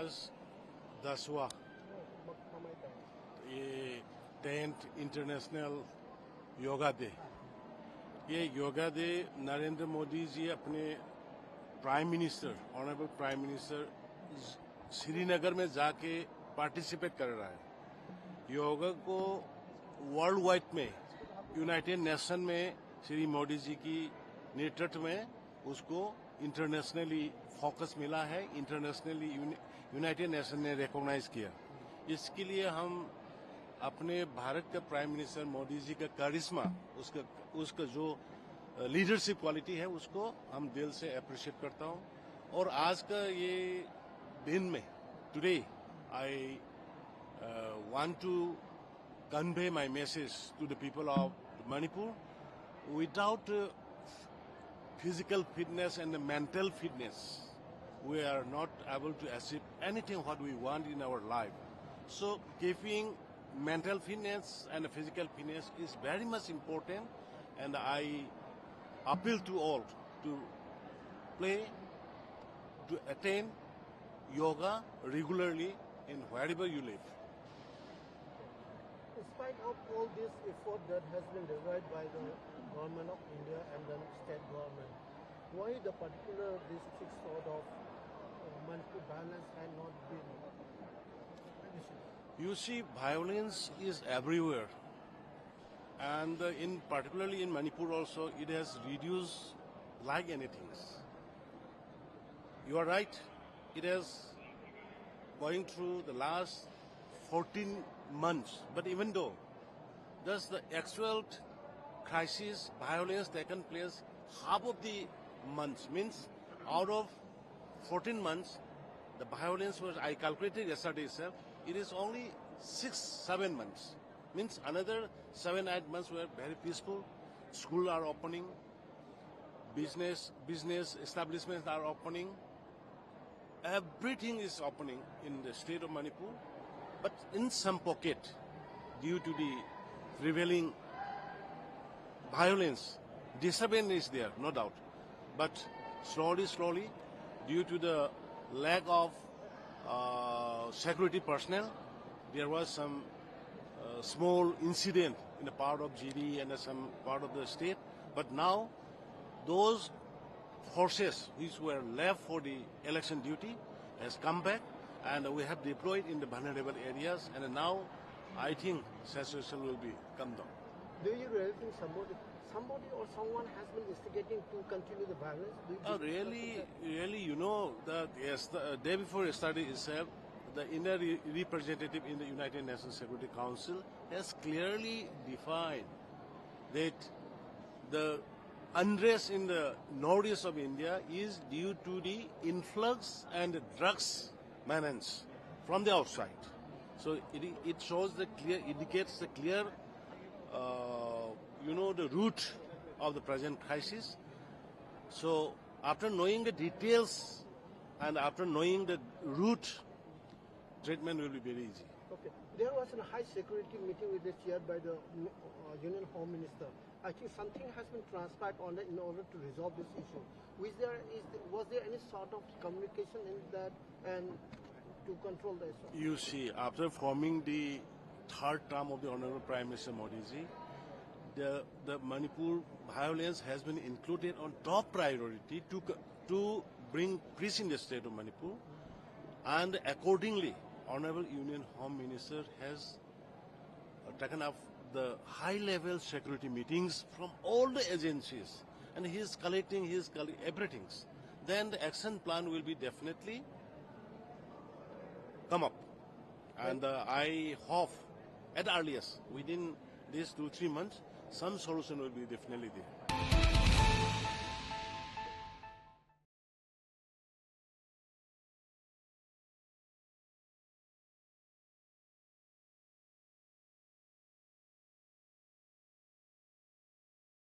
आज 10वां ये 10th international yoga day. ये योगा डे नरेंद्र मोदी जी अपने prime minister honourable prime minister Srinagar में जाके पार्टिसिपेट कर रहा है। योगा को वर्ल्ड वाइड में यूनाइटेड नेशन में श्री मोदी जी की नेतृत्व में उसको इंटरनेशनली फोकस मिला है, इंटरनेशनली यूनाइटेड नेशन ने रिकॉग्नाइज किया। इसके लिए हम अपने भारत के प्राइम मिनिस्टर मोदी जी का करिश्मा, उसका जो लीडरशिप क्वालिटी है उसको हम दिल से अप्रिशिएट करता हूं। और आज का ये दिन में today I want to convey my message to the people of Manipur. Without physical fitness and mental fitness, we are not able to achieve anything what we want in our life. So keeping mental fitness and physical fitness is very much important, and I appeal to all to play, to attain yoga regularly in wherever you live. In spite of all this effort that has been derived by the government of India and the state government, why the particular district sort of Manipur violence had not been issued? You see, violence is everywhere, and in particularly in Manipur also, it has reduced like anything. You are right; it has going through the last 14 months, but even though thus the actual crisis, violence taken place half of the months, means out of 14 months, the violence was, I calculated yesterday itself, it is only 6-7 months. Means another 7-8 months were very peaceful. Schools are opening, business establishments are opening, everything is opening in the state of Manipur. But in some pocket, due to the prevailing violence, disturbance is there, no doubt. But slowly, due to the lack of security personnel, there was some small incident in the part of GD and some part of the state. But now, those forces which were left for the election duty has come back, and we have deployed in the vulnerable areas, and now I think situation will be come down. Do you really think somebody or someone has been instigating to continue the violence? Really, you know that yes, the day before yesterday itself, the Indian representative in the United Nations Security Council has clearly defined that the unrest in the northeast of India is due to the influx and drugs menace from the outside. So it shows the clear, indicates the clear, the root of the present crisis. So after knowing the details and after knowing the root, treatment will be very easy. Okay. There was a high security meeting with the chaired by the Union Home Minister. I think something has been transpired on in order to resolve this issue. Was there any sort of communication in that and to control the issue? You see, after forming the third term of the Honorable Prime Minister Modi ji, the Manipur violence has been included on top priority to bring peace in the state of Manipur, and accordingly, Honorable Union Home Minister has taken up the high-level security meetings from all the agencies, and he is collecting everything. Then the action plan will be definitely come up, and I hope at earliest within these 2-3 months some solution will be definitely there.